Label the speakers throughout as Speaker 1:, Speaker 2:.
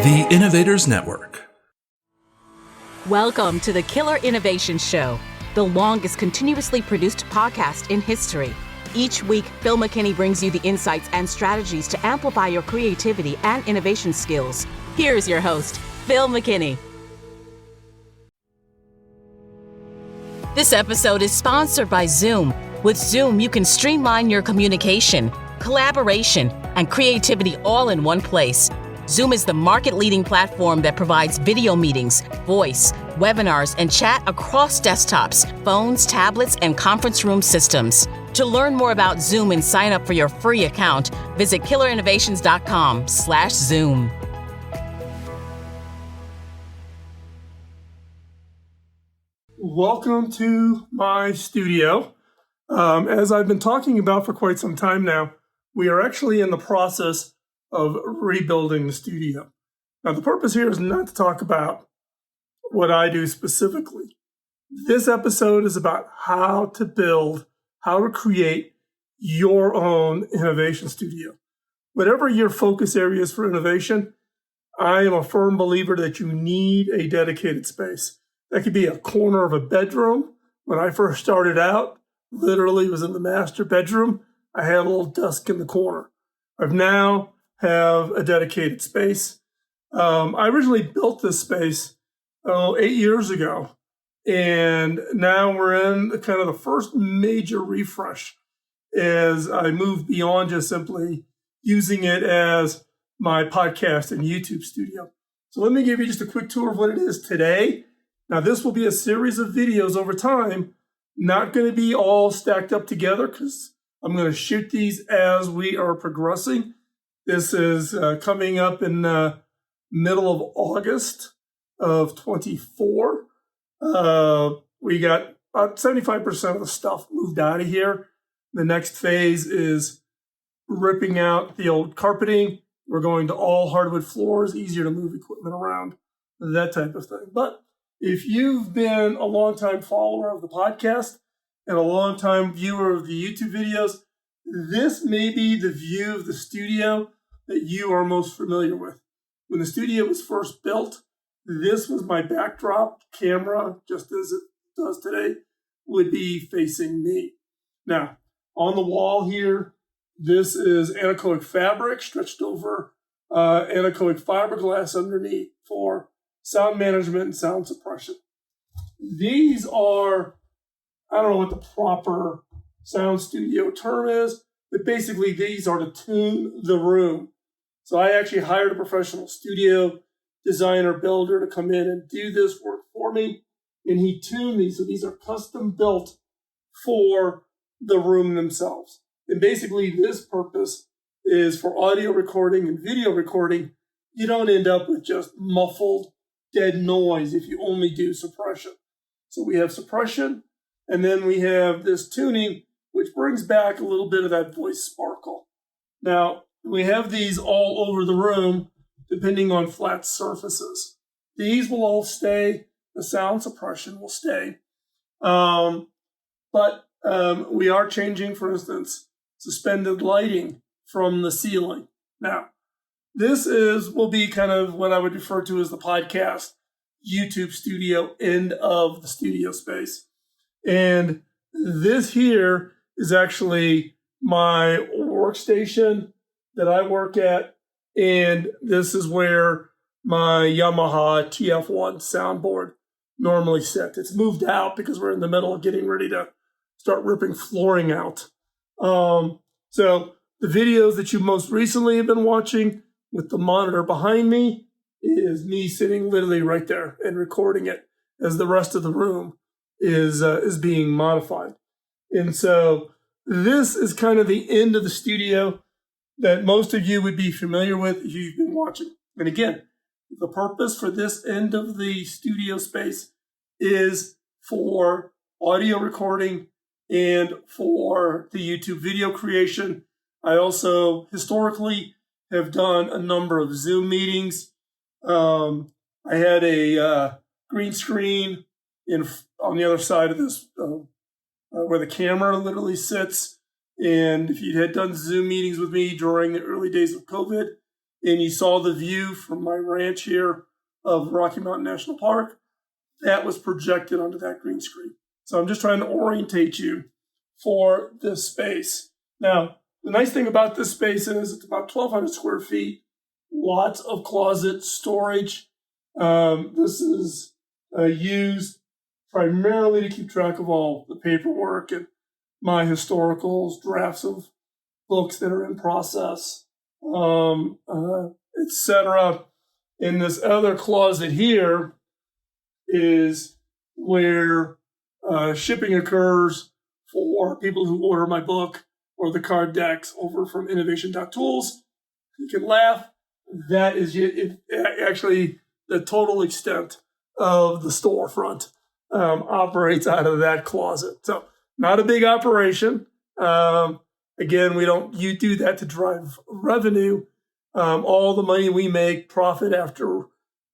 Speaker 1: The Innovators Network.
Speaker 2: Welcome to the Killer Innovation Show, the longest continuously produced podcast in history. Each week, Phil McKinney brings you the insights and strategies to amplify your creativity and innovation skills. Here's your host, Phil McKinney. This episode is sponsored by Zoom. With Zoom, you can streamline your communication, collaboration, and creativity all in one place. Zoom is the market-leading platform that provides video meetings, voice, webinars, and chat across desktops, phones, tablets, and conference room systems. To learn more about Zoom and sign up for your free account, visit killerinnovations.com/Zoom.
Speaker 3: Welcome to my studio. As I've been talking about for quite some time now, we are actually in the process of rebuilding the studio. Now, the purpose here is not to talk about what I do specifically. This episode is about how to create your own innovation studio. Whatever your focus area is for innovation, I am a firm believer that you need a dedicated space. That could be a corner of a bedroom. When I first started out, literally was in the master bedroom. I had a little desk in the corner. I've now have a dedicated space. I originally built this space 8 years ago, and now we're in kind of the first major refresh as I move beyond just simply using it as my podcast and YouTube studio. So let me give you just a quick tour of what it is today. Now, this will be a series of videos over time, not going to be all stacked up together because I'm going to shoot these as we are progressing. This is coming up in the middle of August of 24. We got about 75% of the stuff moved out of here. The next phase is ripping out the old carpeting. We're going to all hardwood floors, easier to move equipment around, that type of thing. But if you've been a longtime follower of the podcast and a longtime viewer of the YouTube videos, this may be the view of the studio that you are most familiar with. When the studio was first built, this was my backdrop. Camera, just as it does today, would be facing me. Now, on the wall here, this is anechoic fabric stretched over anechoic fiberglass underneath for sound management and sound suppression. These are, I don't know what the proper sound studio term is, but basically these are to tune the room. So I actually hired a professional studio designer builder to come in and do this work for me, and he tuned these. So these are custom built for the room themselves. And basically this purpose is for audio recording and video recording. You don't end up with just muffled, dead noise if you only do suppression. So we have suppression, and then we have this tuning, which brings back a little bit of that voice sparkle. Now, we have these all over the room, depending on flat surfaces. These will all stay. The sound suppression will stay. But we are changing, for instance, suspended lighting from the ceiling. Now, this will be kind of what I would refer to as the podcast YouTube studio end of the studio space. And this here is actually my workstation that I work at. And this is where my Yamaha TF1 soundboard normally sits. It's moved out because we're in the middle of getting ready to start ripping flooring out. So the videos that you most recently have been watching with the monitor behind me is me sitting literally right there and recording it as the rest of the room is being modified. And so this is kind of the end of the studio that most of you would be familiar with if you've been watching. And again, the purpose for this end of the studio space is for audio recording and for the YouTube video creation. I also historically have done a number of Zoom meetings. I had a green screen on the other side of this where the camera literally sits. And if you had done Zoom meetings with me during the early days of COVID, and you saw the view from my ranch here of Rocky Mountain National Park, that was projected onto that green screen. So I'm just trying to orientate you for this space. Now, the nice thing about this space is it's about 1,200 square feet, lots of closet storage. This is used primarily to keep track of all the paperwork and my historicals, drafts of books that are in process, etc. In this other closet here is where shipping occurs for people who order my book or the card decks over from innovation.tools. You can laugh. That is actually the total extent of the storefront operates out of that closet. So not a big operation. Again, you do that to drive revenue. All the money we make, profit after,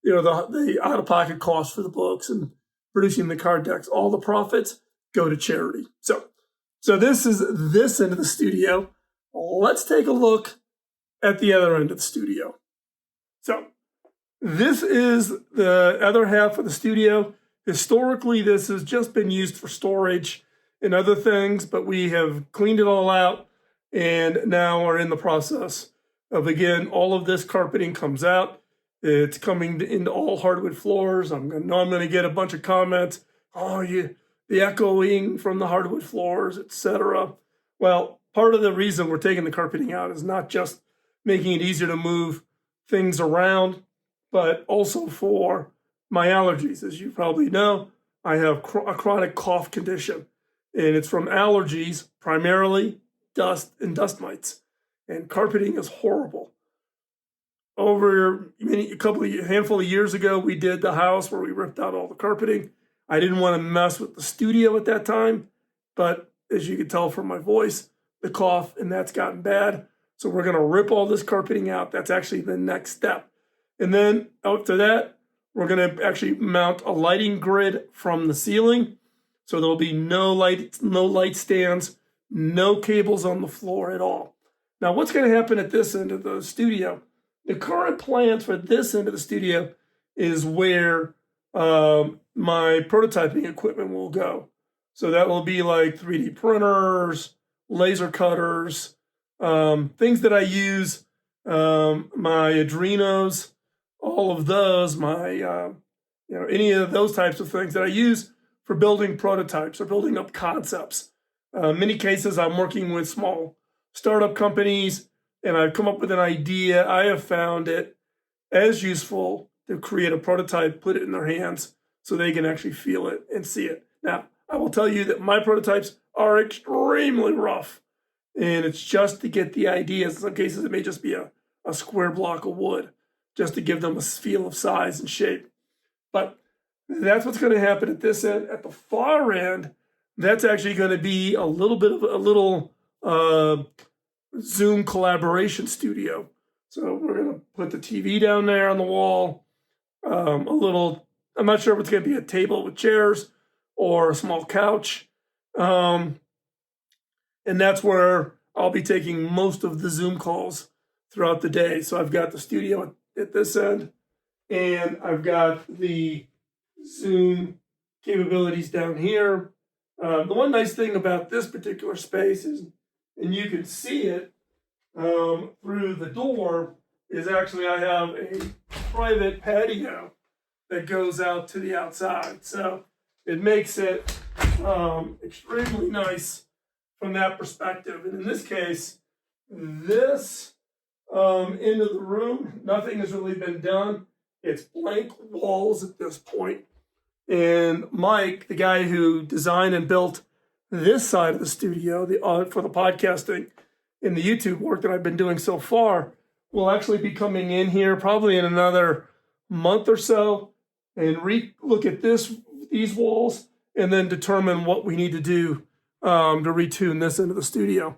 Speaker 3: the out-of-pocket cost for the books and producing the card decks, all the profits go to charity. So this is this end of the studio. Let's take a look at the other end of the studio. So this is the other half of the studio. Historically, this has just been used for storage and other things, but we have cleaned it all out and now are in the process of, again, all of this carpeting comes out. It's coming into all hardwood floors. I'm going to get a bunch of comments. The echoing from the hardwood floors, etc. Well, part of the reason we're taking the carpeting out is not just making it easier to move things around, but also for my allergies. As you probably know, I have a chronic cough condition, and it's from allergies, primarily dust and dust mites. And carpeting is horrible. Over a handful of years ago, we did the house where we ripped out all the carpeting. I didn't want to mess with the studio at that time, but as you can tell from my voice, the cough, and that's gotten bad. So we're going to rip all this carpeting out. That's actually the next step. And then after that, we're going to actually mount a lighting grid from the ceiling. So there'll be no light stands, no cables on the floor at all. Now, what's going to happen at this end of the studio? The current plans for this end of the studio is where my prototyping equipment will go. So that will be like 3D printers, laser cutters, things that I use, my Adrenos, all of those, any of those types of things that I use for building prototypes or building up concepts. Many cases I'm working with small startup companies, and I've come up with an idea. I have found it as useful to create a prototype, put it in their hands so they can actually feel it and see it. Now, I will tell you that my prototypes are extremely rough, and it's just to get the ideas. In some cases, it may just be a square block of wood, just to give them a feel of size and shape. But that's what's going to happen at this end. At the far end, that's actually going to be a little Zoom collaboration studio. So we're going to put the TV down there on the wall, I'm not sure if it's going to be a table with chairs or a small couch. And that's where I'll be taking most of the Zoom calls throughout the day. So I've got the studio at this end, and I've got the Zoom capabilities down here. The one nice thing about this particular space is, and you can see it through the door, is actually I have a private patio that goes out to the outside. So it makes it extremely nice from that perspective. And in this case, this end of the room, nothing has really been done. It's blank walls at this point. And Mike, the guy who designed and built this side of the studio for the podcasting and the YouTube work that I've been doing so far, will actually be coming in here probably in another month or so and look at these walls and then determine what we need to do to retune this into the studio.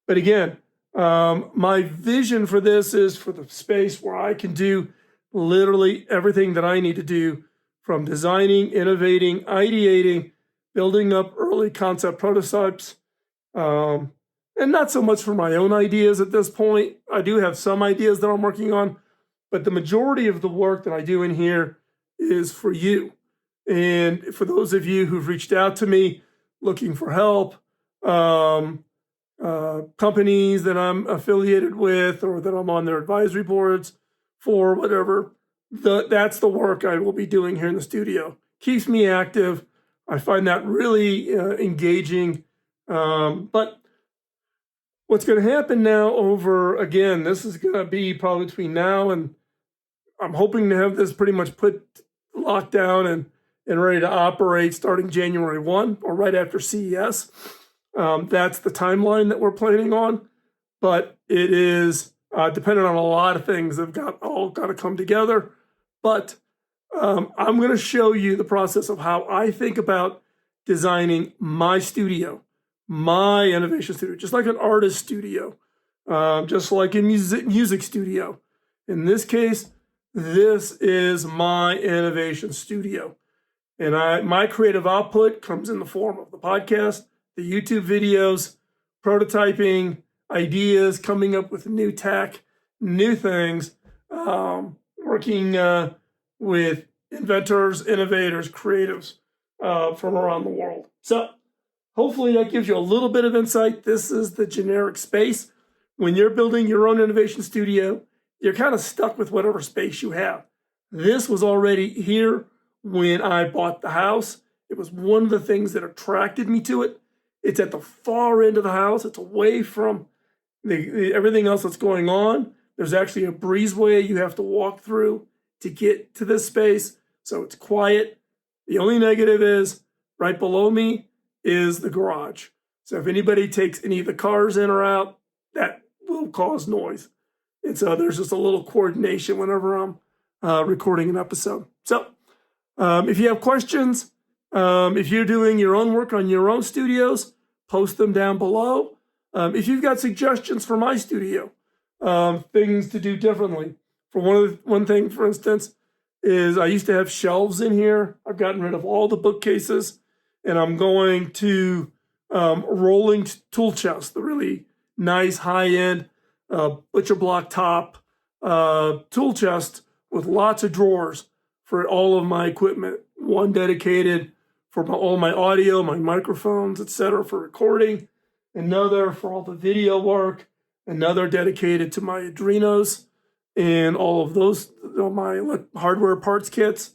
Speaker 3: But again, my vision for this is for the space where I can do literally everything that I need to do, from designing, innovating, ideating, building up early concept prototypes, and not so much for my own ideas at this point. I do have some ideas that I'm working on, but the majority of the work that I do in here is for you. And for those of you who've reached out to me looking for help, companies that I'm affiliated with or that I'm on their advisory boards for, whatever, that's the work I will be doing here in the studio. Keeps me active. I find that really engaging. But what's going to happen now again, this is going to be probably between now and I'm hoping to have this pretty much locked down and ready to operate starting January 1 or right after CES. That's the timeline that we're planning on, but it is dependent on a lot of things that have all got to come together. But I'm going to show you the process of how I think about designing my studio, my innovation studio, just like an artist studio, just like a music studio. In this case, this is my innovation studio. And my creative output comes in the form of the podcast, the YouTube videos, prototyping, ideas, coming up with new tech, new things, working with inventors, innovators, creatives from around the world. So hopefully that gives you a little bit of insight. This is the generic space. When you're building your own innovation studio, you're kind of stuck with whatever space you have. This was already here when I bought the house. It was one of the things that attracted me to it. It's at the far end of the house. It's away from everything else that's going on. There's actually a breezeway you have to walk through to get to this space. So it's quiet. The only negative is right below me is the garage. So if anybody takes any of the cars in or out, that will cause noise. And so there's just a little coordination whenever I'm recording an episode. So if you have questions, if you're doing your own work on your own studios, post them down below. If you've got suggestions for my studio, things to do differently. For one thing, for instance, is I used to have shelves in here. I've gotten rid of all the bookcases, and I'm going to rolling tool chest, the really nice high-end butcher block top tool chest with lots of drawers for all of my equipment. One dedicated for all my audio, my microphones, etc., for recording. Another for all the video work. Another dedicated to my Adrenos and all of those, my hardware parts kits.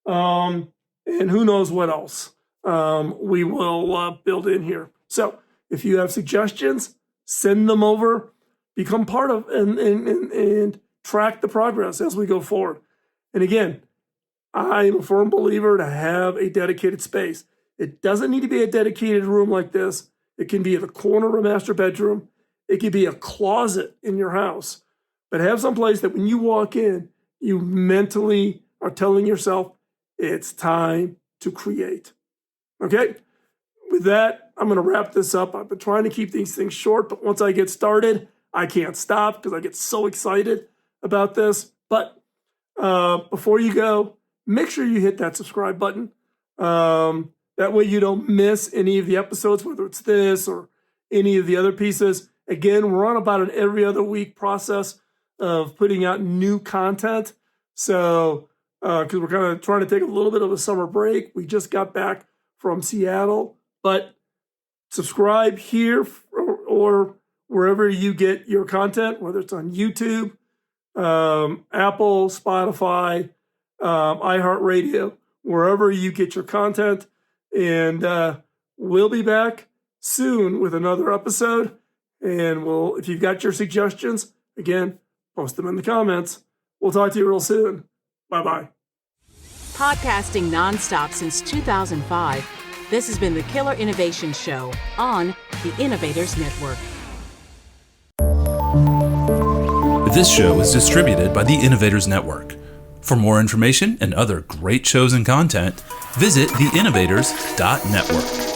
Speaker 3: And who knows what else we will build in here. So if you have suggestions, send them over. Become part of and track the progress as we go forward. And again, I'm a firm believer to have a dedicated space. It doesn't need to be a dedicated room like this. It can be at the corner of a master bedroom. It could be a closet in your house. But have some place that when you walk in, you mentally are telling yourself, it's time to create. Okay? With that, I'm going to wrap this up. I've been trying to keep these things short, but once I get started, I can't stop because I get so excited about this. But before you go, make sure you hit that subscribe button. That way you don't miss any of the episodes, whether it's this or any of the other pieces. Again, we're on about an every other week process of putting out new content. So, because we're kind of trying to take a little bit of a summer break. We just got back from Seattle. But subscribe here or wherever you get your content, whether it's on YouTube, Apple, Spotify, iHeartRadio, wherever you get your content. And we'll be back soon with another episode. And if you've got your suggestions, again, post them in the comments. We'll talk to you real soon. Bye-bye.
Speaker 2: Podcasting nonstop since 2005, this has been the Killer Innovation Show on the Innovators Network.
Speaker 1: This show is distributed by the Innovators Network. For more information and other great shows and content, visit theinnovators.network.